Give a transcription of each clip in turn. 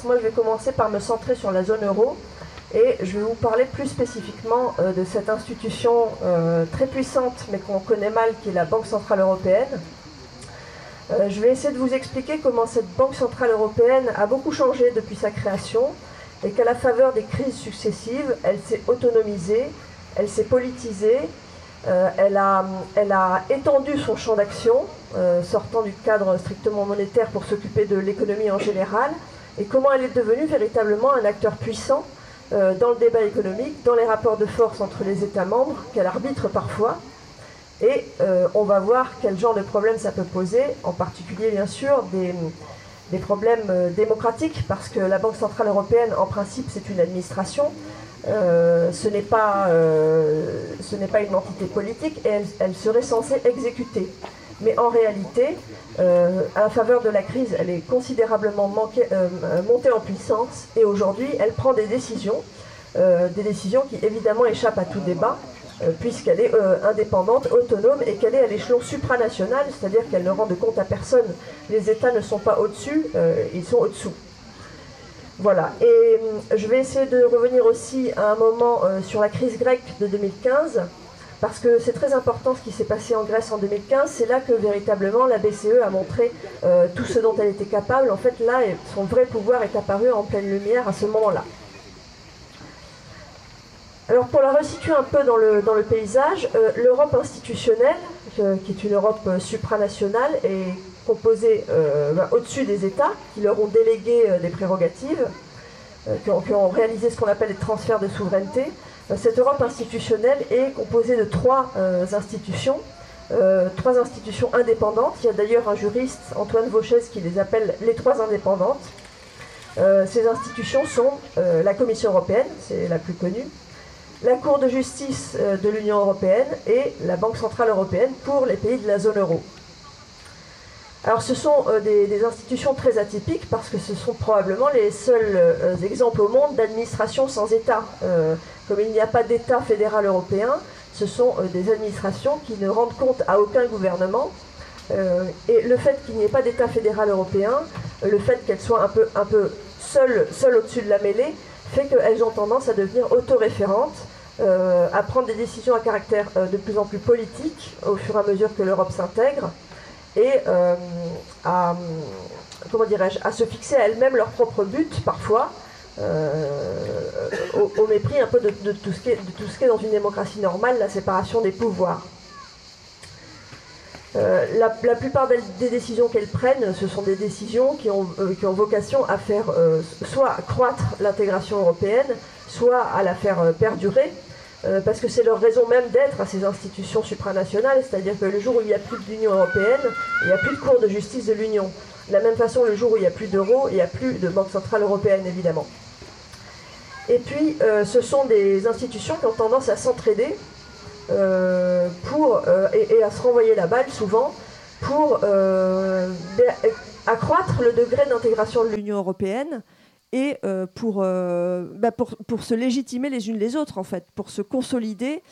Moi, je vais commencer par me centrer sur la zone euro et je vais vous parler plus spécifiquement de cette institution très puissante mais qu'on connaît mal, qui est la Banque Centrale Européenne. Je vais essayer de vous expliquer comment cette Banque Centrale Européenne a beaucoup changé depuis sa création et qu'à la faveur des crises successives, elle s'est autonomisée, elle s'est politisée, elle a étendu son champ d'action, sortant du cadre strictement monétaire pour s'occuper de l'économie en général, et comment elle est devenue véritablement un acteur puissant dans le débat économique, dans les rapports de force entre les États membres, qu'elle arbitre parfois. Et on va voir quel genre de problèmes ça peut poser, en particulier bien sûr des problèmes démocratiques, parce que la Banque Centrale Européenne, en principe, c'est une administration. Ce n'est pas une entité politique et elle serait censée exécuter. Mais en réalité, à la faveur de la crise, elle est considérablement montée en puissance et aujourd'hui, elle prend des décisions qui évidemment échappent à tout débat, puisqu'elle est indépendante, autonome et qu'elle est à l'échelon supranational, c'est-à-dire qu'elle ne rend de compte à personne. Les États ne sont pas au-dessus, ils sont au-dessous. Voilà, et je vais essayer de revenir aussi à un moment sur la crise grecque de 2015, parce que c'est très important ce qui s'est passé en Grèce en 2015. C'est là que véritablement la BCE a montré tout ce dont elle était capable. En fait, là, son vrai pouvoir est apparu en pleine lumière à ce moment-là. Alors pour la resituer un peu dans le paysage, l'Europe institutionnelle, qui est une Europe supranationale, est composée au-dessus des États, qui leur ont délégué des prérogatives, qui ont réalisé ce qu'on appelle les transferts de souveraineté. Cette Europe institutionnelle est composée de trois institutions indépendantes. Il y a d'ailleurs un juriste, Antoine Vauchès, qui les appelle les trois indépendantes. Ces institutions sont la Commission européenne, c'est la plus connue, la Cour de justice de l'Union européenne et la Banque centrale européenne pour les pays de la zone euro. Alors ce sont des institutions très atypiques parce que ce sont probablement les seuls exemples au monde d'administration sans État. Comme il n'y a pas d'État fédéral européen, ce sont des administrations qui ne rendent compte à aucun gouvernement. Et le fait qu'il n'y ait pas d'État fédéral européen, le fait qu'elles soient un peu seules au-dessus de la mêlée, fait qu'elles ont tendance à devenir autoréférentes, à prendre des décisions à caractère de plus en plus politique au fur et à mesure que l'Europe s'intègre, et à se fixer à elles-mêmes leur propre but, parfois, au mépris un peu de tout ce qui est dans une démocratie normale, la séparation des pouvoirs. La plupart des décisions qu'elles prennent, ce sont des décisions qui ont vocation à faire soit croître l'intégration européenne, soit à la faire perdurer, parce que c'est leur raison même d'être à ces institutions supranationales, c'est-à-dire que le jour où il n'y a plus d'Union européenne, il n'y a plus de Cour de justice de l'Union. De la même façon, le jour où il n'y a plus d'euro, il n'y a plus de Banque centrale européenne, évidemment. Et puis, ce sont des institutions qui ont tendance à s'entraider et à se renvoyer la balle, souvent, pour accroître le degré d'intégration de l'Union européenne et pour se légitimer les unes les autres, en fait, pour consolider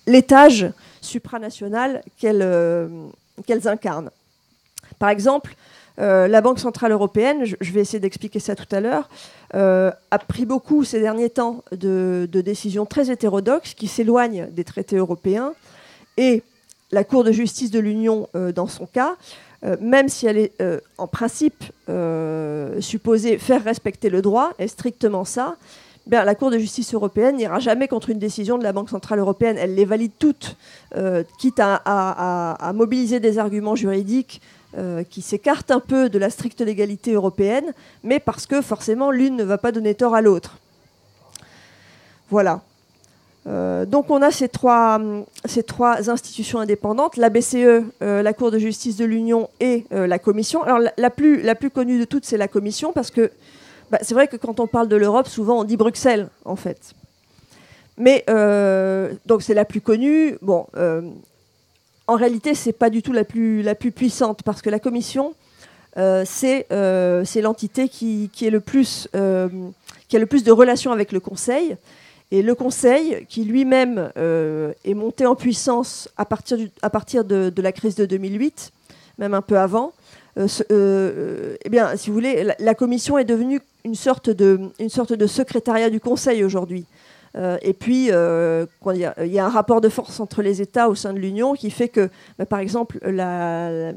l'étage supranational qu'elles incarnent. Par exemple, la Banque centrale européenne, je vais essayer d'expliquer ça tout à l'heure, a pris beaucoup ces derniers temps de décisions très hétérodoxes qui s'éloignent des traités européens, et la Cour de justice de l'Union, dans son cas, même si elle est en principe supposée faire respecter le droit, est strictement ça, la Cour de justice européenne n'ira jamais contre une décision de la Banque centrale européenne. Elle les valide toutes, quitte à mobiliser des arguments juridiques qui s'écartent un peu de la stricte légalité européenne, mais parce que forcément l'une ne va pas donner tort à l'autre. Voilà. Donc on a ces trois institutions indépendantes, la BCE, la Cour de justice de l'Union et la Commission. Alors la plus connue de toutes, c'est la Commission, parce que c'est vrai que quand on parle de l'Europe, souvent on dit Bruxelles, en fait. Mais donc c'est la plus connue. Bon, en réalité, c'est pas du tout la plus puissante, parce que la Commission, c'est l'entité qui a le plus de relations avec le Conseil. Et le Conseil, qui lui-même est monté en puissance à partir de la crise de 2008, même un peu avant, eh bien, si vous voulez, la Commission est devenue une sorte de secrétariat du Conseil aujourd'hui. Et puis, il y a un rapport de force entre les États au sein de l'Union qui fait que, par exemple, la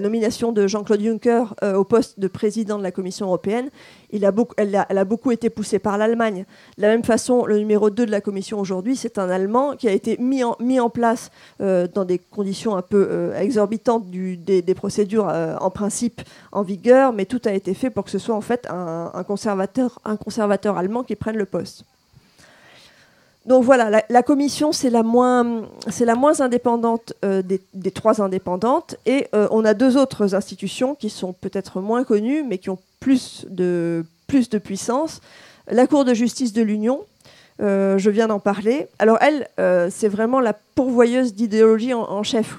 nomination de Jean-Claude Juncker au poste de président de la Commission européenne, elle a beaucoup été poussée par l'Allemagne. De la même façon, le numéro 2 de la Commission aujourd'hui, c'est un Allemand qui a été mis en place dans des conditions un peu exorbitantes des procédures en principe en vigueur, mais tout a été fait pour que ce soit en fait un conservateur allemand qui prenne le poste. Donc voilà, la Commission, c'est la moins indépendante des 3 indépendantes. Et on a 2 autres institutions qui sont peut-être moins connues, mais qui ont plus de puissance. La Cour de justice de l'Union, je viens d'en parler. Alors elle, c'est vraiment la pourvoyeuse d'idéologie en chef.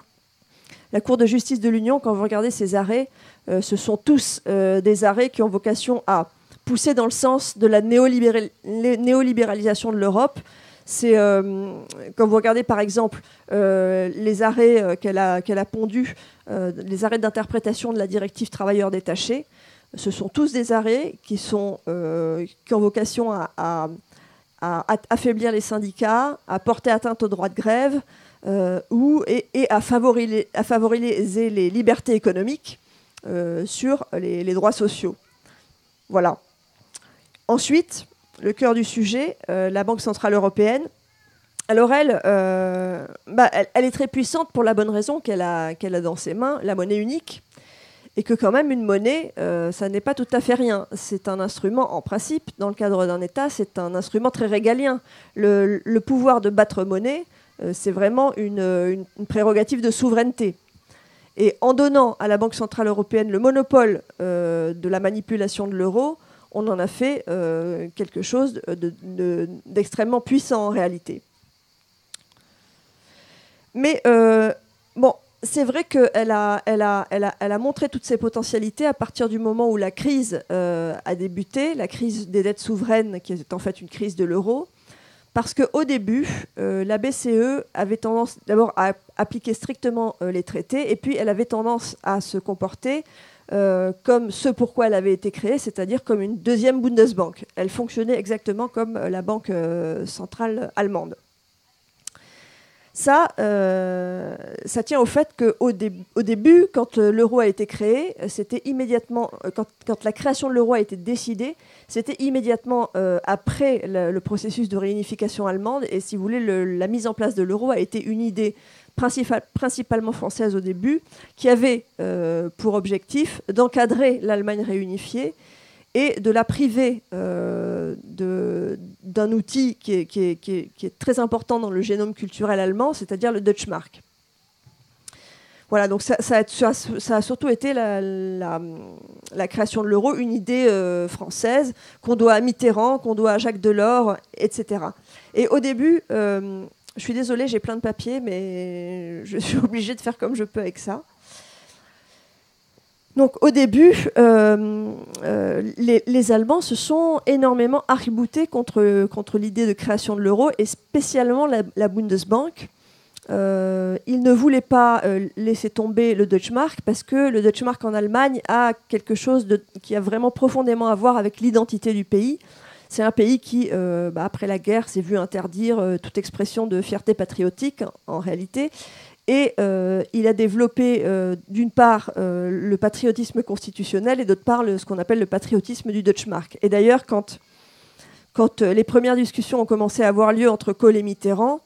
La Cour de justice de l'Union, quand vous regardez ses arrêts, ce sont tous des arrêts qui ont vocation à pousser dans le sens de la néolibéralisation de l'Europe. C'est, quand vous regardez par exemple les arrêts qu'elle a pondus, les arrêts d'interprétation de la directive travailleurs détachés, ce sont tous des arrêts qui ont vocation à affaiblir les syndicats, à porter atteinte au droit de grève et à favoriser les libertés économiques sur les droits sociaux. Voilà. Ensuite, le cœur du sujet, la Banque centrale européenne. Alors elle est très puissante pour la bonne raison qu'elle a dans ses mains la monnaie unique, et que quand même une monnaie, ça n'est pas tout à fait rien. C'est un instrument, en principe, dans le cadre d'un État, c'est un instrument très régalien. Le pouvoir de battre monnaie, c'est vraiment une prérogative de souveraineté. Et en donnant à la Banque centrale européenne le monopole de la manipulation de l'euro, on en a fait quelque chose d'extrêmement puissant en réalité. Mais bon, c'est vrai qu'elle a montré toutes ses potentialités à partir du moment où la crise a débuté, la crise des dettes souveraines, qui est en fait une crise de l'euro, parce qu'au début, la BCE avait tendance d'abord à appliquer strictement les traités, et puis elle avait tendance à se comporter comme ce pourquoi elle avait été créée, c'est-à-dire comme une deuxième Bundesbank. Elle fonctionnait exactement comme la banque centrale allemande. Ça tient au fait qu'au début, quand l'euro a été créé, c'était immédiatement, quand la création de l'euro a été décidée, c'était immédiatement après le processus de réunification allemande. Et si vous voulez, la mise en place de l'euro a été une idée principalement française au début, qui avait pour objectif d'encadrer l'Allemagne réunifiée et de la priver d'un outil qui est très important dans le génome culturel allemand, c'est-à-dire le Deutschmark. Voilà, donc ça a surtout été la création de l'euro, une idée française qu'on doit à Mitterrand, qu'on doit à Jacques Delors, etc. Et au début, je suis désolée, j'ai plein de papiers, mais je suis obligée de faire comme je peux avec ça. Donc au début, les Allemands se sont énormément arc-boutés contre l'idée de création de l'euro, et spécialement la Bundesbank. Ils ne voulaient pas laisser tomber le Deutschmark, parce que le Deutschmark en Allemagne a quelque chose qui a vraiment profondément à voir avec l'identité du pays. C'est un pays qui, après la guerre, s'est vu interdire toute expression de fierté patriotique, en réalité. Et il a développé, d'une part, le patriotisme constitutionnel, et d'autre part, ce qu'on appelle le patriotisme du Deutschmark. Et d'ailleurs, quand les premières discussions ont commencé à avoir lieu entre Kohl et Mitterrand,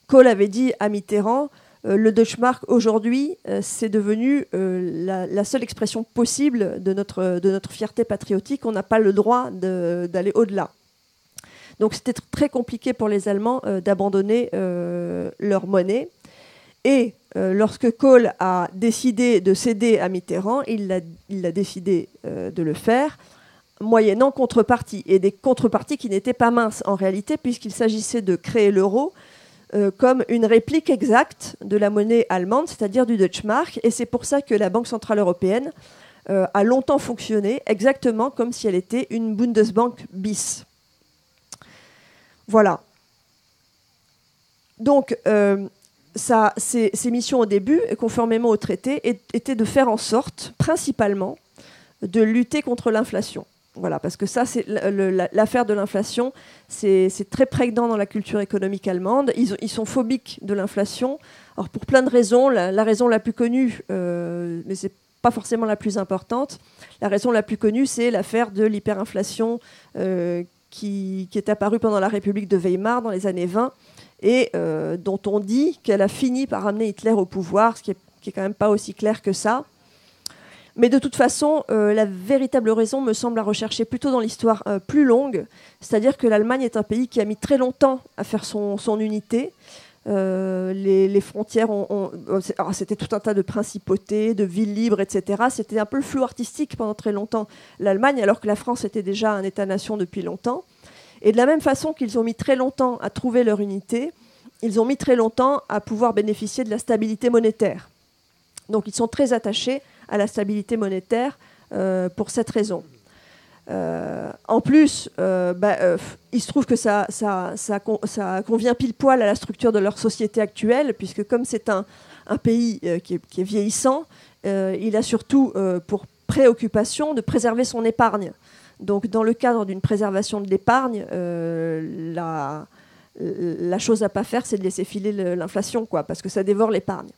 Kohl avait dit à Mitterrand, le Deutschmark, aujourd'hui, c'est devenu la seule expression possible de notre fierté patriotique. On n'a pas le droit d'aller au-delà. Donc c'était très compliqué pour les Allemands d'abandonner leur monnaie. Et lorsque Kohl a décidé de céder à Mitterrand, il a décidé de le faire, moyennant contrepartie. Et des contreparties qui n'étaient pas minces en réalité, puisqu'il s'agissait de créer l'euro comme une réplique exacte de la monnaie allemande, c'est-à-dire du Deutschmark. Et c'est pour ça que la Banque centrale européenne a longtemps fonctionné exactement comme si elle était une Bundesbank bis. Voilà. Donc, ses missions au début, conformément au traité, étaient de faire en sorte, principalement, de lutter contre l'inflation. Voilà, parce que ça, c'est l'affaire de l'inflation, c'est très prégnant dans la culture économique allemande. Ils sont phobiques de l'inflation. Alors pour plein de raisons, la raison la plus connue, mais c'est pas forcément la plus importante, la raison la plus connue, c'est l'affaire de l'hyperinflation qui est apparue pendant la République de Weimar dans les années 20 et dont on dit qu'elle a fini par amener Hitler au pouvoir, ce qui est quand même pas aussi clair que ça. Mais de toute façon, la véritable raison me semble à rechercher plutôt dans l'histoire plus longue, c'est-à-dire que l'Allemagne est un pays qui a mis très longtemps à faire son unité. Les frontières, c'était tout un tas de principautés, de villes libres, etc. C'était un peu le flou artistique pendant très longtemps, l'Allemagne, alors que la France était déjà un État-nation depuis longtemps. Et de la même façon qu'ils ont mis très longtemps à trouver leur unité, ils ont mis très longtemps à pouvoir bénéficier de la stabilité monétaire. Donc ils sont très attachés à la stabilité monétaire pour cette raison. En plus, il se trouve que ça convient pile poil à la structure de leur société actuelle, puisque comme c'est un pays qui est vieillissant, il a surtout pour préoccupation de préserver son épargne. Donc dans le cadre d'une préservation de l'épargne, la chose à ne pas faire, c'est de laisser filer l'inflation, parce que ça dévore l'épargne.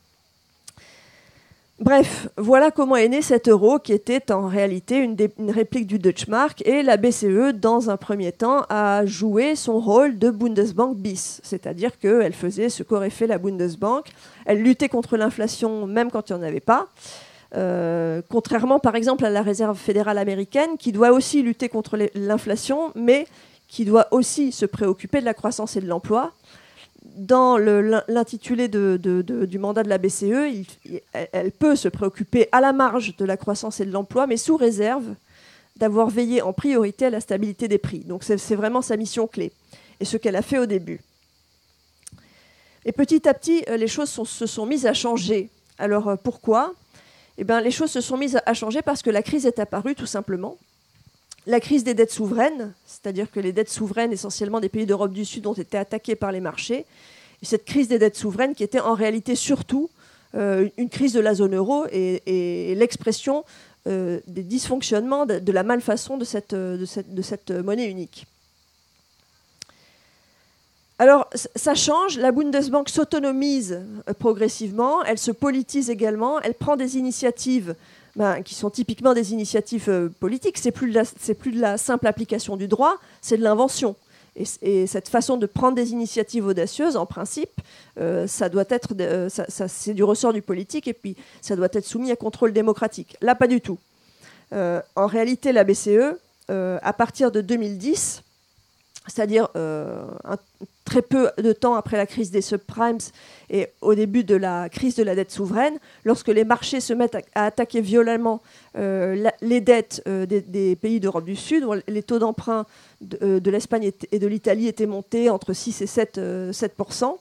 Bref, voilà comment est né cet euro qui était en réalité une réplique du Deutschmark, et la BCE, dans un premier temps, a joué son rôle de Bundesbank bis, c'est-à-dire qu'elle faisait ce qu'aurait fait la Bundesbank, elle luttait contre l'inflation même quand il n'y en avait pas, contrairement par exemple à la Réserve fédérale américaine qui doit aussi lutter contre l'inflation, mais qui doit aussi se préoccuper de la croissance et de l'emploi. Dans l'intitulé du mandat de la BCE, elle peut se préoccuper à la marge de la croissance et de l'emploi, mais sous réserve d'avoir veillé en priorité à la stabilité des prix. Donc c'est vraiment sa mission clé, et ce qu'elle a fait au début. Et petit à petit, les choses se sont mises à changer. Alors pourquoi ? Eh bien, les choses se sont mises à changer parce que la crise est apparue, tout simplement. La crise des dettes souveraines, c'est-à-dire que les dettes souveraines, essentiellement des pays d'Europe du Sud, ont été attaquées par les marchés. Et cette crise des dettes souveraines qui était en réalité surtout une crise de la zone euro et l'expression des dysfonctionnements, de la malfaçon de cette monnaie unique. Alors, ça change, la Bundesbank s'autonomise progressivement, elle se politise également, elle prend des initiatives qui sont typiquement des initiatives politiques. C'est plus de la simple application du droit, c'est de l'invention. Et cette façon de prendre des initiatives audacieuses, en principe, ça doit être, c'est du ressort du politique, et puis ça doit être soumis à contrôle démocratique. Là, pas du tout. En réalité, la BCE, à partir de 2010, c'est-à-dire très peu de temps après la crise des subprimes et au début de la crise de la dette souveraine, lorsque les marchés se mettent à attaquer violemment les dettes des pays d'Europe du Sud, où les taux d'emprunt de l'Espagne et de l'Italie étaient montés entre 6 et 7%,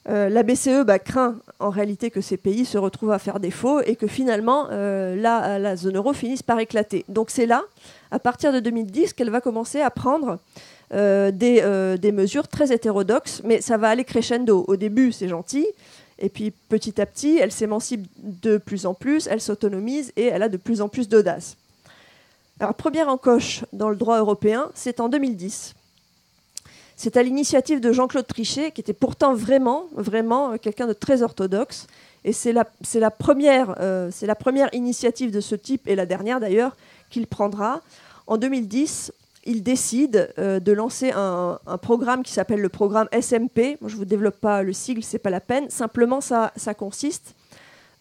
la BCE craint en réalité que ces pays se retrouvent à faire défaut et que finalement la zone euro finisse par éclater. Donc c'est là, à partir de 2010, qu'elle va commencer à prendre des mesures très hétérodoxes, mais ça va aller crescendo. Au début, c'est gentil, et puis petit à petit, elle s'émancipe de plus en plus, elle s'autonomise et elle a de plus en plus d'audace. Alors, première encoche dans le droit européen, c'est en 2010. C'est à l'initiative de Jean-Claude Trichet, qui était pourtant vraiment quelqu'un de très orthodoxe, et c'est la première initiative de ce type, et la dernière d'ailleurs, qu'il prendra. En 2010, il décide de lancer un programme qui s'appelle le programme SMP. Moi, je ne vous développe pas le sigle, ce n'est pas la peine. Simplement, ça consiste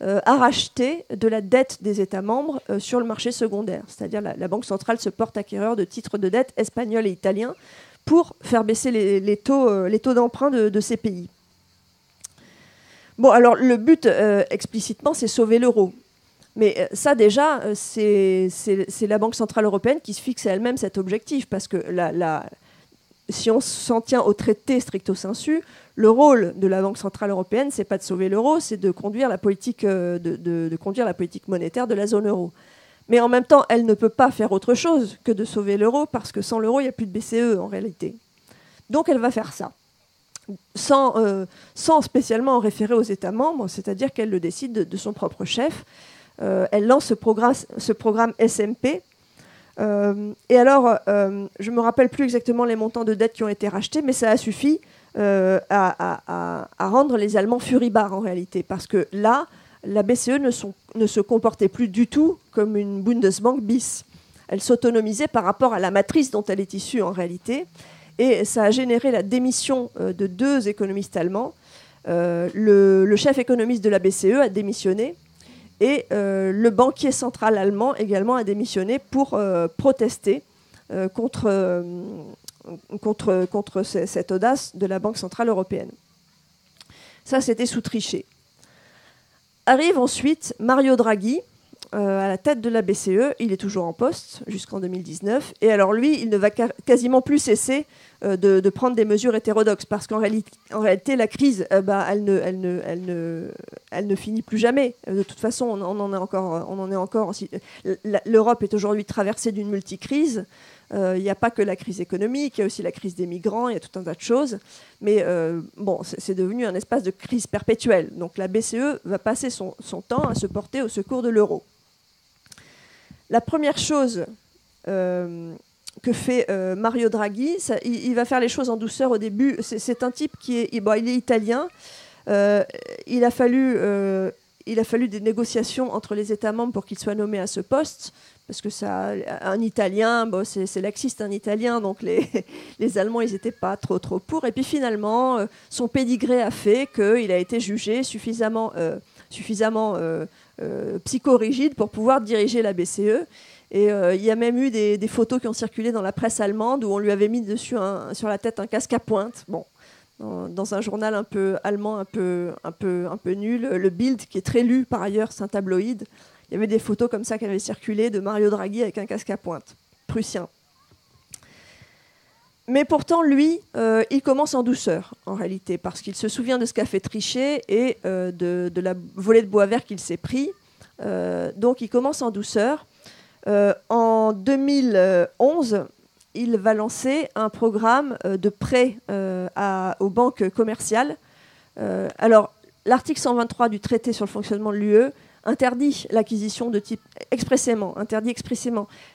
à racheter de la dette des États membres sur le marché secondaire. C'est-à-dire la Banque centrale se porte acquéreur de titres de dette espagnols et italiens pour faire baisser les taux d'emprunt de ces pays. Bon, alors le but, explicitement, c'est sauver l'euro. Mais ça, déjà, c'est la Banque centrale européenne qui se fixe à elle-même cet objectif, parce que si on s'en tient au traité stricto sensu, le rôle de la Banque centrale européenne, c'est pas de sauver l'euro, c'est de conduire la politique, de conduire la politique monétaire de la zone euro. Mais en même temps, elle ne peut pas faire autre chose que de sauver l'euro, parce que sans l'euro, il n'y a plus de BCE en réalité. Donc elle va faire ça. sans spécialement en référer aux États membres, c'est-à-dire qu'elle le décide de son propre chef. Elle lance ce programme SMP. Et alors, je ne me rappelle plus exactement les montants de dettes qui ont été rachetés, mais ça a suffi à rendre les Allemands furibards en réalité, parce que là, la BCE ne se comportait plus du tout comme une Bundesbank bis. Elle s'autonomisait par rapport à la matrice dont elle est issue en réalité, et ça a généré la démission de 2 économistes allemands. Le chef économiste de la BCE a démissionné, et le banquier central allemand également a démissionné pour protester contre cette audace de la Banque centrale européenne. Ça, c'était sous Trichet. Arrive ensuite Mario Draghi, à la tête de la BCE. Il est toujours en poste jusqu'en 2019. Et alors lui, il ne va quasiment plus cesser de prendre des mesures hétérodoxes, parce qu'en réalité, la crise, elle ne finit plus jamais. De toute façon, on en est encore. L'Europe est aujourd'hui traversée d'une multicrise. Il n'y a pas que la crise économique, il y a aussi la crise des migrants, il y a tout un tas de choses. Mais c'est devenu un espace de crise perpétuelle. Donc la BCE va passer son temps à se porter au secours de l'euro. La première chose que fait Mario Draghi, il va faire les choses en douceur au début. C'est un type il est italien. Il a fallu des négociations entre les États membres pour qu'il soit nommé à ce poste. Parce que un Italien, c'est laxiste un Italien, donc les Allemands, ils n'étaient pas trop pour. Et puis finalement, son pédigré a fait qu'il a été jugé suffisamment psychorigide pour pouvoir diriger la BCE. Et il y a même eu des photos qui ont circulé dans la presse allemande où on lui avait mis dessus sur la tête un casque à pointe. Bon, dans un journal un peu allemand, un peu nul, le Bild, qui est très lu par ailleurs, c'est un tabloïd. Il y avait des photos comme ça qui avaient circulé de Mario Draghi avec un casque à pointe, prussien. Mais pourtant, lui, il commence en douceur, en réalité, parce qu'il se souvient de ce qu'a fait Trichet et de la volée de bois vert qu'il s'est pris. Donc, il commence en douceur. En 2011, il va lancer un programme de prêt aux banques commerciales. Alors, l'article 123 du traité sur le fonctionnement de l'UE interdit l'acquisition de titres expressément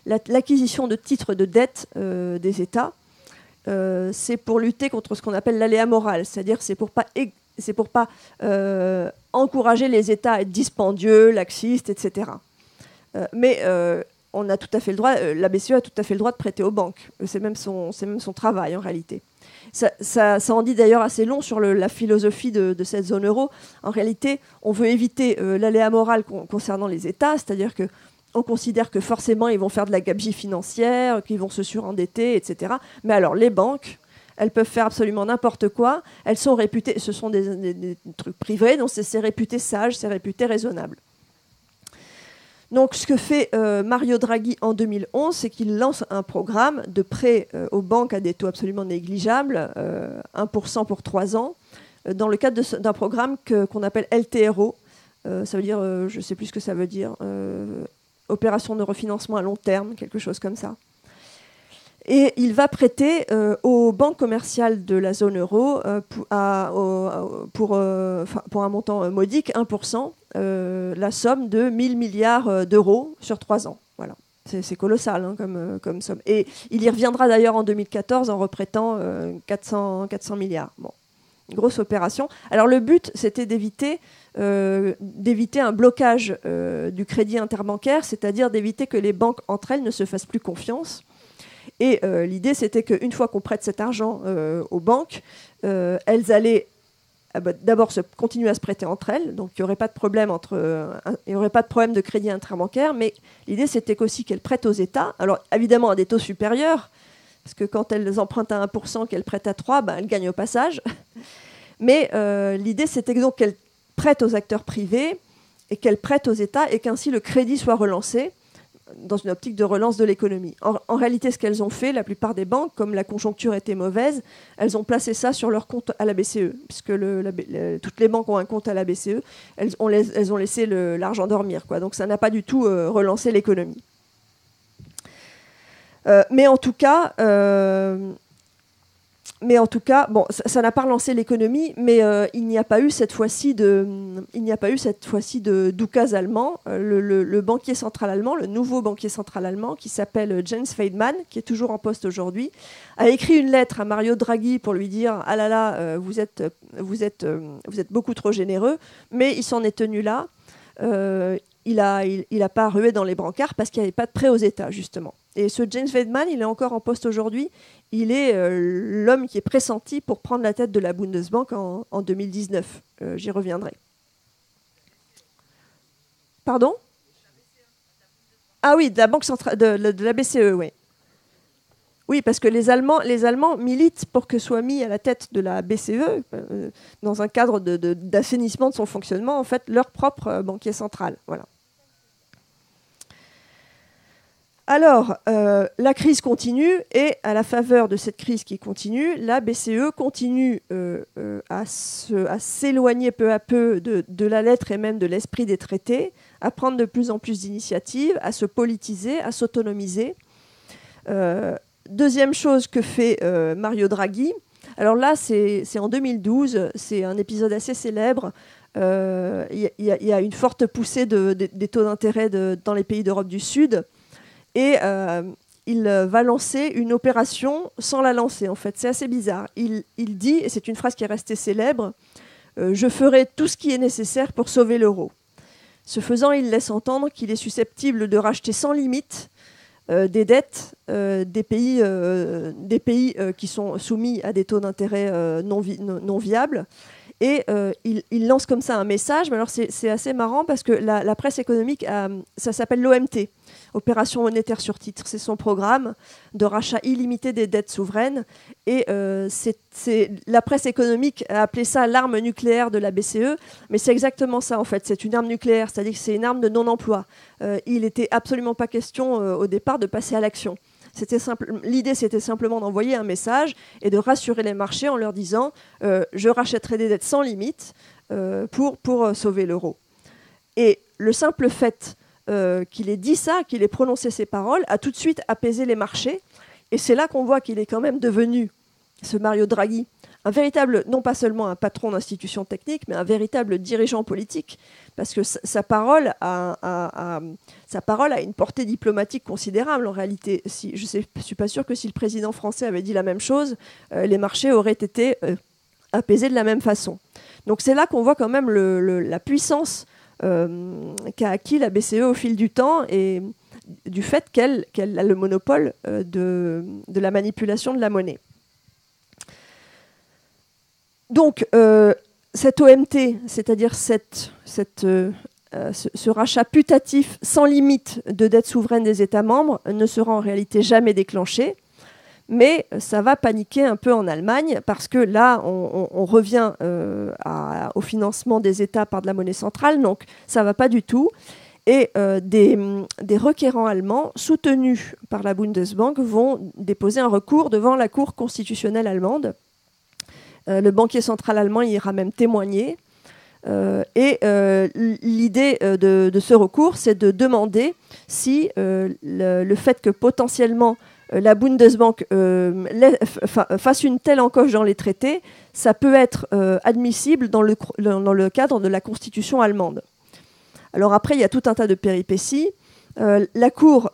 l'acquisition de titres de dette des États. C'est pour lutter contre ce qu'on appelle l'aléa moral, c'est-à-dire c'est pour pas encourager les États à être dispendieux, laxistes, etc. Mais on a tout à fait le droit, la BCE a tout à fait le droit de prêter aux banques. C'est même son travail en réalité. Ça en dit d'ailleurs assez long sur la philosophie de cette zone euro. En réalité, on veut éviter l'aléa moral concernant les États, c'est-à-dire qu'on considère que forcément ils vont faire de la gabegie financière, qu'ils vont se surendetter, etc. Mais alors les banques, elles peuvent faire absolument n'importe quoi. Elles sont réputées, ce sont des trucs privés, donc c'est réputé sage, c'est réputé raisonnable. Donc, ce que fait Mario Draghi en 2011, c'est qu'il lance un programme de prêt aux banques à des taux absolument négligeables, 1% pour 3 ans, dans le cadre d'un programme qu'on appelle LTRO. Ça veut dire, je ne sais plus ce que ça veut dire, opération de refinancement à long terme, quelque chose comme ça. Et il va prêter aux banques commerciales de la zone euro pour un montant modique, 1%, la somme de 1 000 milliards d'euros sur 3 ans. Voilà. C'est colossal hein, comme somme. Et il y reviendra d'ailleurs en 2014 en reprêtant 400 milliards. Bon. Grosse opération. Alors le but, c'était d'éviter un blocage du crédit interbancaire, c'est-à-dire d'éviter que les banques entre elles ne se fassent plus confiance. Et l'idée, c'était qu'une fois qu'on prête cet argent aux banques, elles allaient d'abord continuer à se prêter entre elles, donc il n'y aurait pas de problème de crédit interbancaire, mais l'idée, c'était aussi qu'elles prêtent aux États, alors évidemment à des taux supérieurs, parce que quand elles empruntent à 1%, qu'elles prêtent à 3%, elles gagnent au passage. Mais l'idée, c'était donc qu'elles prêtent aux acteurs privés et qu'elles prêtent aux États et qu'ainsi le crédit soit relancé dans une optique de relance de l'économie. En réalité, ce qu'elles ont fait, la plupart des banques, comme la conjoncture était mauvaise, elles ont placé ça sur leur compte à la BCE, puisque toutes les banques ont un compte à la BCE, elles ont laissé l'argent dormir, quoi. Donc ça n'a pas du tout relancé l'économie. Mais en tout cas, mais en tout cas, bon, ça n'a pas relancé l'économie, mais il n'y a pas eu cette fois-ci de d'oukase allemand. Le banquier central allemand, le nouveau banquier central allemand, qui s'appelle Jens Feldman, qui est toujours en poste aujourd'hui, a écrit une lettre à Mario Draghi pour lui dire ah là là, vous êtes beaucoup trop généreux, mais il s'en est tenu là. Il a pas rué dans les brancards parce qu'il n'y avait pas de prêt aux États, justement. Et ce Jens Feldman, il est encore en poste aujourd'hui. Il est l'homme qui est pressenti pour prendre la tête de la Bundesbank en 2019. J'y reviendrai. Pardon ? Ah oui, de la Banque centrale, de la BCE, oui. Oui, parce que les Allemands militent pour que soit mis à la tête de la BCE, dans un cadre d'assainissement de son fonctionnement, en fait, leur propre banquier central. Voilà. Alors, la crise continue, et à la faveur de cette crise qui continue, la BCE continue à s'éloigner peu à peu de la lettre et même de l'esprit des traités, à prendre de plus en plus d'initiatives, à se politiser, à s'autonomiser. Deuxième chose que fait Mario Draghi, alors là c'est en 2012, c'est un épisode assez célèbre. Il y a une forte poussée des taux d'intérêt dans les pays d'Europe du Sud, et il va lancer une opération sans la lancer, en fait. C'est assez bizarre. Il dit, et c'est une phrase qui est restée célèbre, je ferai tout ce qui est nécessaire pour sauver l'euro. Ce faisant, il laisse entendre qu'il est susceptible de racheter sans limite des dettes des pays qui sont soumis à des taux d'intérêt non viables. Et il lance comme ça un message. Mais alors c'est assez marrant parce que la presse économique, ça s'appelle l'OMT, Opération monétaire sur titre. C'est son programme de rachat illimité des dettes souveraines. Et la presse économique a appelé ça l'arme nucléaire de la BCE. Mais c'est exactement ça en fait. C'est une arme nucléaire, c'est-à-dire que c'est une arme de non-emploi. Il n'était absolument pas question au départ de passer à l'action. L'idée, c'était simplement d'envoyer un message et de rassurer les marchés en leur disant je rachèterai des dettes sans limite pour sauver l'euro. Et le simple fait qu'il ait dit ça, qu'il ait prononcé ces paroles, a tout de suite apaisé les marchés. Et c'est là qu'on voit qu'il est quand même devenu, ce Mario Draghi, un véritable, non pas seulement un patron d'institution technique, mais un véritable dirigeant politique, parce que sa parole a une portée diplomatique considérable en réalité. Je ne suis pas sûre que si le président français avait dit la même chose, les marchés auraient été apaisés de la même façon. Donc c'est là qu'on voit quand même la puissance qu'a acquis la BCE au fil du temps, et du fait qu'elle a le monopole de la manipulation de la monnaie. Donc, cette OMT, c'est-à-dire ce rachat putatif sans limite de dettes souveraines des États membres, ne sera en réalité jamais déclenché. Mais ça va paniquer un peu en Allemagne, parce que là, on revient au financement des États par de la monnaie centrale, donc ça ne va pas du tout. Et des requérants allemands, soutenus par la Bundesbank, vont déposer un recours devant la Cour constitutionnelle allemande. Le banquier central allemand ira même témoigner. L'idée de ce recours, c'est de demander si le fait que potentiellement la Bundesbank fasse une telle encoche dans les traités, ça peut être admissible dans le cadre de la Constitution allemande. Alors après, il y a tout un tas de péripéties. La Cour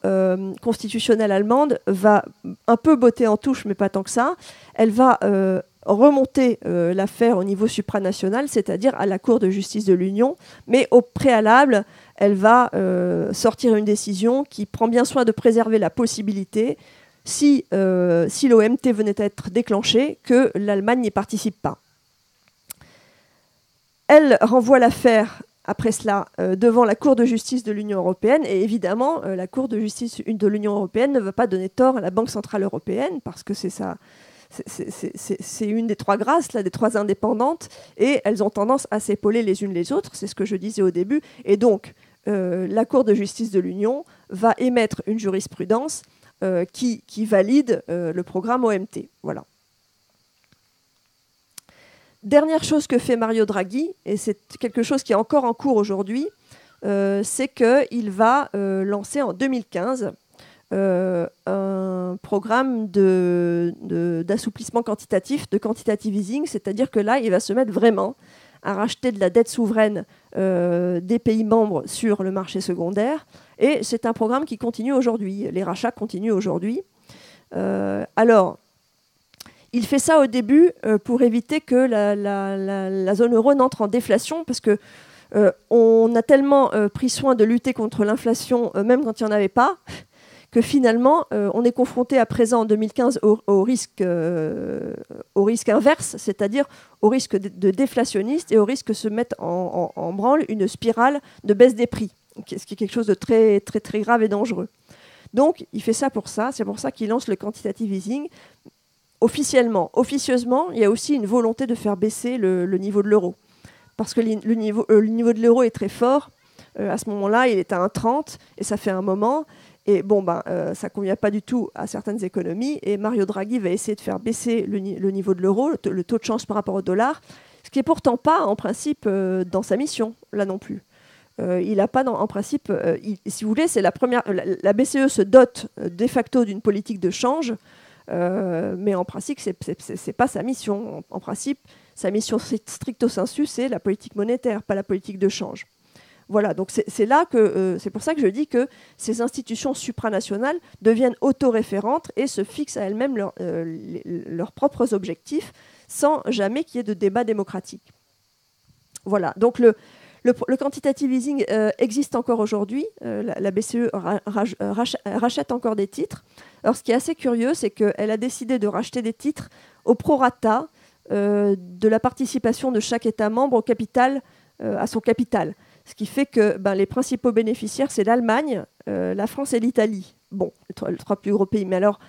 constitutionnelle allemande va un peu botter en touche, mais pas tant que ça. Elle va remonter l'affaire au niveau supranational, c'est-à-dire à la Cour de justice de l'Union, mais au préalable, elle va sortir une décision qui prend bien soin de préserver la possibilité, si l'OMT venait à être déclenché, que l'Allemagne n'y participe pas. Elle renvoie l'affaire, après cela, devant la Cour de justice de l'Union européenne, et évidemment, la Cour de justice de l'Union européenne ne va pas donner tort à la Banque centrale européenne, parce que c'est une des trois grâces, là, des trois indépendantes, et elles ont tendance à s'épauler les unes les autres, c'est ce que je disais au début, et donc la Cour de justice de l'Union va émettre une jurisprudence qui valide le programme OMT. Voilà. Dernière chose que fait Mario Draghi, et c'est quelque chose qui est encore en cours aujourd'hui, c'est qu'il va lancer en 2015 un programme d'assouplissement quantitatif, de quantitative easing, c'est-à-dire que là, il va se mettre vraiment à racheter de la dette souveraine des pays membres sur le marché secondaire. Et c'est un programme qui continue aujourd'hui. Les rachats continuent aujourd'hui. Alors, il fait ça au début pour éviter que la zone euro n'entre en déflation, parce que on a tellement pris soin de lutter contre l'inflation, même quand il n'y en avait pas, que finalement, on est confronté à présent, en 2015, au risque inverse, c'est-à-dire au risque de déflationniste et au risque que se mette en branle une spirale de baisse des prix, ce qui est quelque chose de très, très, très grave et dangereux. Donc, il fait ça pour ça. C'est pour ça qu'il lance le quantitative easing. Officiellement. Officieusement, il y a aussi une volonté de faire baisser le niveau de l'euro. Parce que le niveau de l'euro est très fort. À ce moment-là, il est à 1,30 et ça fait un moment. Et bon, ça ne convient pas du tout à certaines économies. Et Mario Draghi va essayer de faire baisser le niveau de l'euro, le taux de change par rapport au dollar, ce qui n'est pourtant pas, en principe, dans sa mission, là non plus. Il n'a pas, en principe, si vous voulez, c'est la première. La BCE se dote de facto d'une politique de change. Mais en principe, ce n'est pas sa mission. En principe, sa mission stricto sensu, c'est la politique monétaire, pas la politique de change. Voilà, donc c'est pour ça que je dis que ces institutions supranationales deviennent autoréférentes et se fixent à elles-mêmes leurs propres objectifs sans jamais qu'il y ait de débat démocratique. Voilà, donc le quantitative easing existe encore aujourd'hui. La BCE rachète encore des titres. Alors, ce qui est assez curieux, c'est qu'elle a décidé de racheter des titres au prorata de la participation de chaque État membre au capital, à son capital. Ce qui fait que les principaux bénéficiaires, c'est l'Allemagne, la France et l'Italie. Bon, les trois plus gros pays. Mais alors,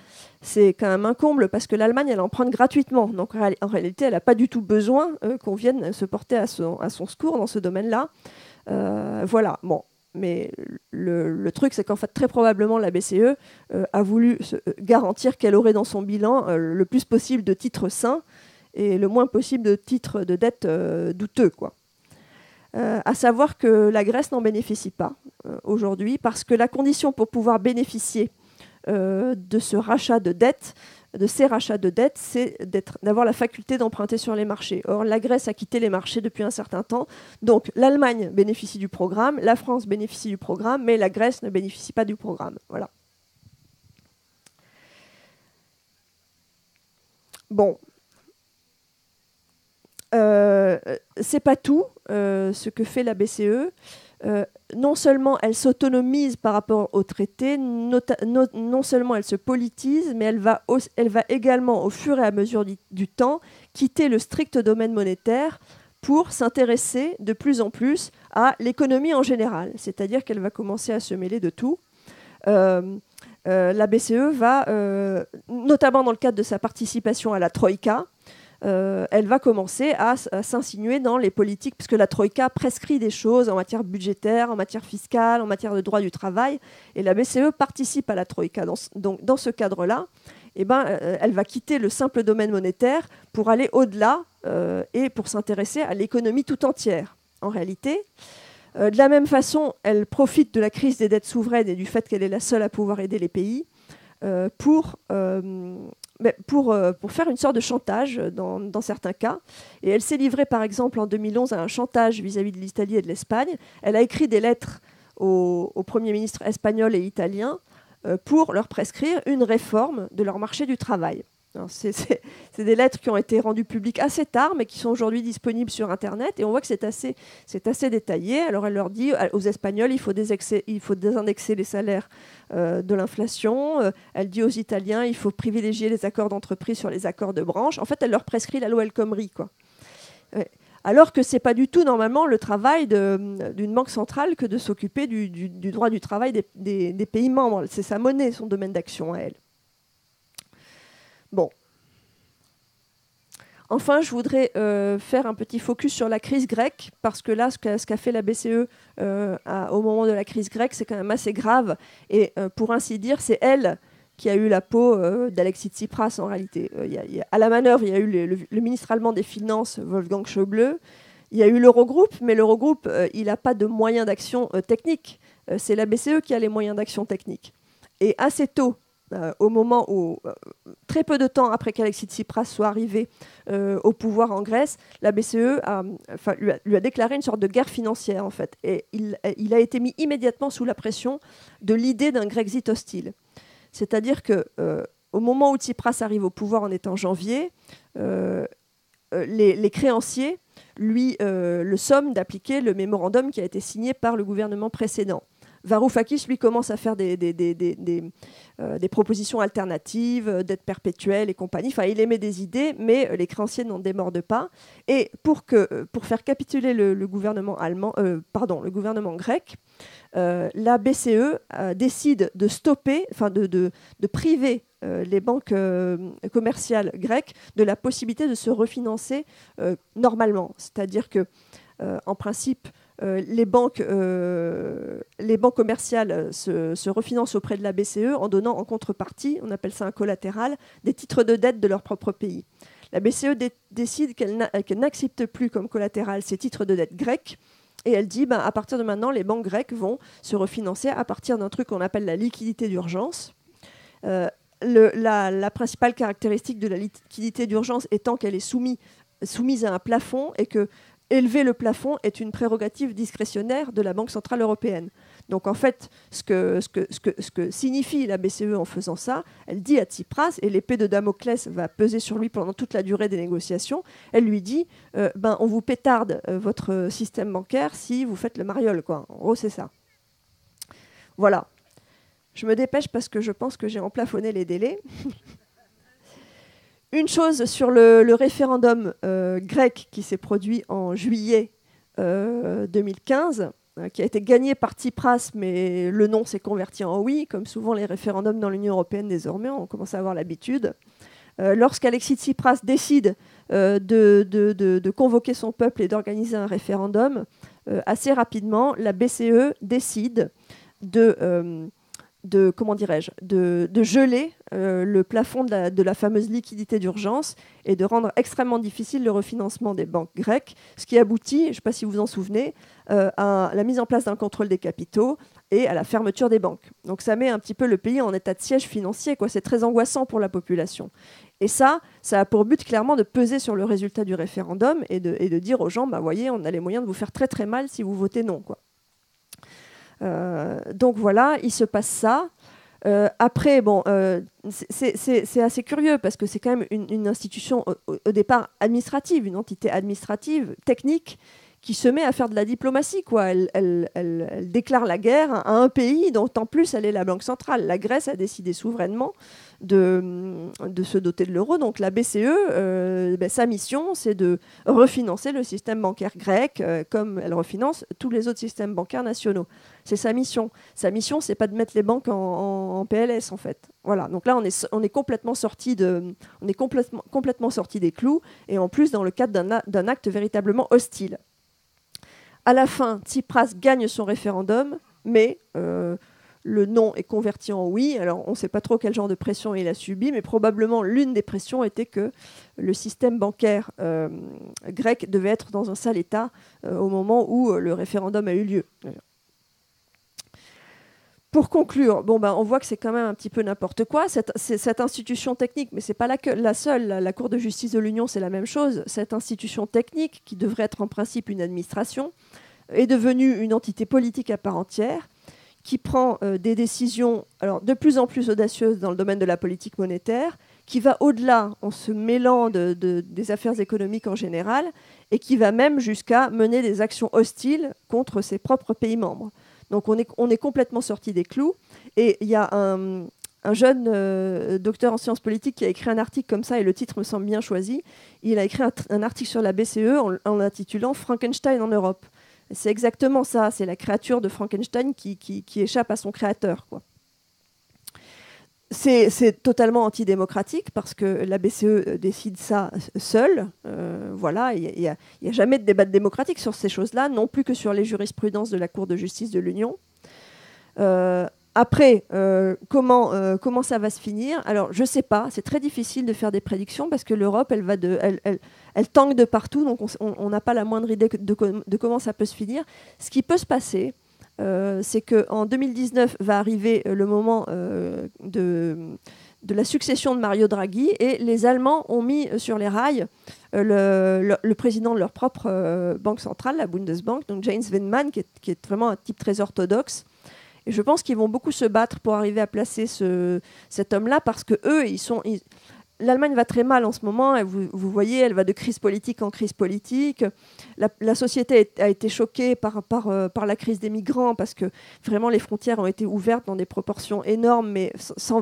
c'est quand même un comble parce que l'Allemagne, elle emprunte gratuitement. Donc, en réalité, elle n'a pas du tout besoin qu'on vienne se porter à son secours dans ce domaine-là. Voilà, bon. Mais le truc, c'est qu'en fait, très probablement, la BCE a voulu garantir qu'elle aurait dans son bilan le plus possible de titres sains et le moins possible de titres de dette douteux, quoi. À savoir que la Grèce n'en bénéficie pas aujourd'hui parce que la condition pour pouvoir bénéficier de ces rachats de dette, c'est d'avoir la faculté d'emprunter sur les marchés. Or, la Grèce a quitté les marchés depuis un certain temps. Donc, l'Allemagne bénéficie du programme, la France bénéficie du programme, mais la Grèce ne bénéficie pas du programme. Voilà. Bon. C'est pas tout ce que fait la BCE. Non seulement elle s'autonomise par rapport au traité, non seulement elle se politise, mais elle va également, au fur et à mesure du temps, quitter le strict domaine monétaire pour s'intéresser de plus en plus à l'économie en général. C'est-à-dire qu'elle va commencer à se mêler de tout. La BCE va, notamment dans le cadre de sa participation à la Troïka, elle va commencer à s'insinuer dans les politiques, puisque la Troïka prescrit des choses en matière budgétaire, en matière fiscale, en matière de droit du travail, et la BCE participe à la Troïka. Donc, dans ce cadre-là, elle va quitter le simple domaine monétaire pour aller au-delà et pour s'intéresser à l'économie tout entière, en réalité. De la même façon, elle profite de la crise des dettes souveraines et du fait qu'elle est la seule à pouvoir aider les pays pour faire une sorte de chantage dans certains cas. Et elle s'est livrée, par exemple, en 2011 à un chantage vis-à-vis de l'Italie et de l'Espagne. Elle a écrit des lettres aux premiers ministres espagnols et italiens pour leur prescrire une réforme de leur marché du travail. C'est des lettres qui ont été rendues publiques assez tard, mais qui sont aujourd'hui disponibles sur Internet. Et on voit que c'est assez détaillé. Alors elle leur dit aux Espagnols, il faut désindexer les salaires de l'inflation. Elle dit aux Italiens, il faut privilégier les accords d'entreprise sur les accords de branche. En fait, elle leur prescrit la loi El Khomri, quoi. Alors que ce n'est pas du tout normalement le travail d'une banque centrale que de s'occuper du droit du travail des pays membres. C'est sa monnaie, son domaine d'action à elle. Bon. Enfin, je voudrais faire un petit focus sur la crise grecque, parce que là, ce qu'a fait la BCE au moment de la crise grecque, c'est quand même assez grave. Et pour ainsi dire, c'est elle qui a eu la peau d'Alexis Tsipras, en réalité. À la manœuvre, il y a eu le ministre allemand des Finances, Wolfgang Schäuble. Il y a eu l'Eurogroupe, mais l'Eurogroupe, il n'a pas de moyens d'action techniques. C'est la BCE qui a les moyens d'action techniques. Et assez tôt, au moment où, très peu de temps après qu'Alexis Tsipras soit arrivé au pouvoir en Grèce, la BCE lui a déclaré une sorte de guerre financière, en fait. Et il a été mis immédiatement sous la pression de l'idée d'un Grexit hostile. C'est-à-dire qu'au moment où Tsipras arrive au pouvoir, on est en janvier, les créanciers lui le somment d'appliquer le mémorandum qui a été signé par le gouvernement précédent. Varoufakis, lui, commence à faire des propositions alternatives, dette perpétuelle et compagnie. Enfin, il émet des idées, mais les créanciers n'en démordent pas. Et pour faire capituler le gouvernement grec, la BCE décide de stopper, de priver les banques commerciales grecques de la possibilité de se refinancer normalement. C'est-à-dire que, en principe, les banques commerciales se refinancent auprès de la BCE en donnant en contrepartie, on appelle ça un collatéral, des titres de dette de leur propre pays. La BCE décide qu'elle n'accepte plus comme collatéral ces titres de dette grecs, et elle dit à partir de maintenant, les banques grecques vont se refinancer à partir d'un truc qu'on appelle la liquidité d'urgence. La principale caractéristique de la liquidité d'urgence étant qu'elle est soumise à un plafond et que élever le plafond est une prérogative discrétionnaire de la Banque centrale européenne. Donc en fait, ce que signifie la BCE en faisant ça, elle dit à Tsipras, et l'épée de Damoclès va peser sur lui pendant toute la durée des négociations, elle lui dit on vous pétarde votre système bancaire si vous faites le mariole, quoi. En gros, c'est ça. Voilà. Je me dépêche parce que je pense que j'ai emplafonné les délais. Une chose sur le référendum grec qui s'est produit en juillet 2015, qui a été gagné par Tsipras, mais le non s'est converti en oui, comme souvent les référendums dans l'Union européenne désormais, on commence à avoir l'habitude. Lorsqu'Alexis Tsipras décide de convoquer son peuple et d'organiser un référendum, assez rapidement, la BCE décide de geler le plafond de la fameuse liquidité d'urgence et de rendre extrêmement difficile le refinancement des banques grecques, ce qui aboutit, je ne sais pas si vous vous en souvenez, à la mise en place d'un contrôle des capitaux et à la fermeture des banques. Donc ça met un petit peu le pays en état de siège financier, quoi. C'est très angoissant pour la population. Et ça a pour but clairement de peser sur le résultat du référendum et de dire aux gens, voyez, on a les moyens de vous faire très très mal si vous votez non, quoi. Donc voilà, il se passe ça. Après, c'est assez curieux parce que c'est quand même une institution au départ administrative, une entité administrative, technique, qui se met à faire de la diplomatie, quoi. Elle déclare la guerre à un pays dont en plus elle est la banque centrale. La Grèce a décidé souverainement de se doter de l'euro. Donc la BCE, sa mission, c'est de refinancer le système bancaire grec comme elle refinance tous les autres systèmes bancaires nationaux. C'est sa mission. Sa mission, c'est pas de mettre les banques en PLS, en fait. Voilà. Donc là, on est complètement sorti complètement sorti des clous, et en plus dans le cadre d'un acte véritablement hostile. À la fin, Tsipras gagne son référendum, mais le non est converti en oui. Alors, on ne sait pas trop quel genre de pression il a subi, mais probablement l'une des pressions était que le système bancaire grec devait être dans un sale état au moment où le référendum a eu lieu. Pour conclure, on voit que c'est quand même un petit peu n'importe quoi. Cette institution technique, mais ce n'est pas la seule. La Cour de justice de l'Union, c'est la même chose. Cette institution technique, qui devrait être en principe une administration, est devenue une entité politique à part entière, qui prend des décisions de plus en plus audacieuses dans le domaine de la politique monétaire, qui va au-delà en se mêlant des affaires économiques en général, et qui va même jusqu'à mener des actions hostiles contre ses propres pays membres. Donc on est complètement sorti des clous. Et il y a un jeune docteur en sciences politiques qui a écrit un article comme ça, et le titre me semble bien choisi. Il a écrit un article sur la BCE en l'intitulant « Frankenstein en Europe ». C'est exactement ça, c'est la créature de Frankenstein qui échappe à son créateur, quoi. C'est totalement antidémocratique parce que la BCE décide ça seule. Voilà, il n'y a jamais de débat démocratique sur ces choses-là, non plus que sur les jurisprudences de la Cour de justice de l'Union. Après, comment ça va se finir ? Alors, je ne sais pas, c'est très difficile de faire des prédictions parce que l'Europe, elle tangue de partout, donc on n'a pas la moindre idée de comment ça peut se finir. Ce qui peut se passer, c'est qu'en 2019 va arriver le moment de la succession de Mario Draghi, et les Allemands ont mis sur les rails le président de leur propre banque centrale, la Bundesbank, donc Jens Wendemann, qui est vraiment un type très orthodoxe. Et je pense qu'ils vont beaucoup se battre pour arriver à placer cet homme-là, parce que eux, l'Allemagne va très mal en ce moment, et vous voyez, elle va de crise politique en crise politique. La société a été choquée par la crise des migrants, parce que vraiment les frontières ont été ouvertes dans des proportions énormes, mais sans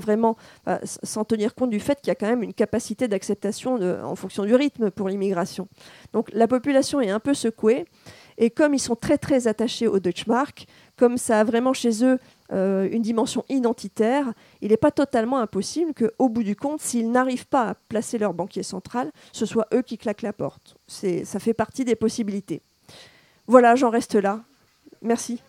tenir compte du fait qu'il y a quand même une capacité d'acceptation en fonction du rythme pour l'immigration. Donc la population est un peu secouée, et comme ils sont très très attachés au Deutschmark, comme ça a vraiment chez eux une dimension identitaire, il n'est pas totalement impossible qu'au bout du compte, s'ils n'arrivent pas à placer leur banquier central, ce soit eux qui claquent la porte. Ça fait partie des possibilités. Voilà, j'en reste là. Merci.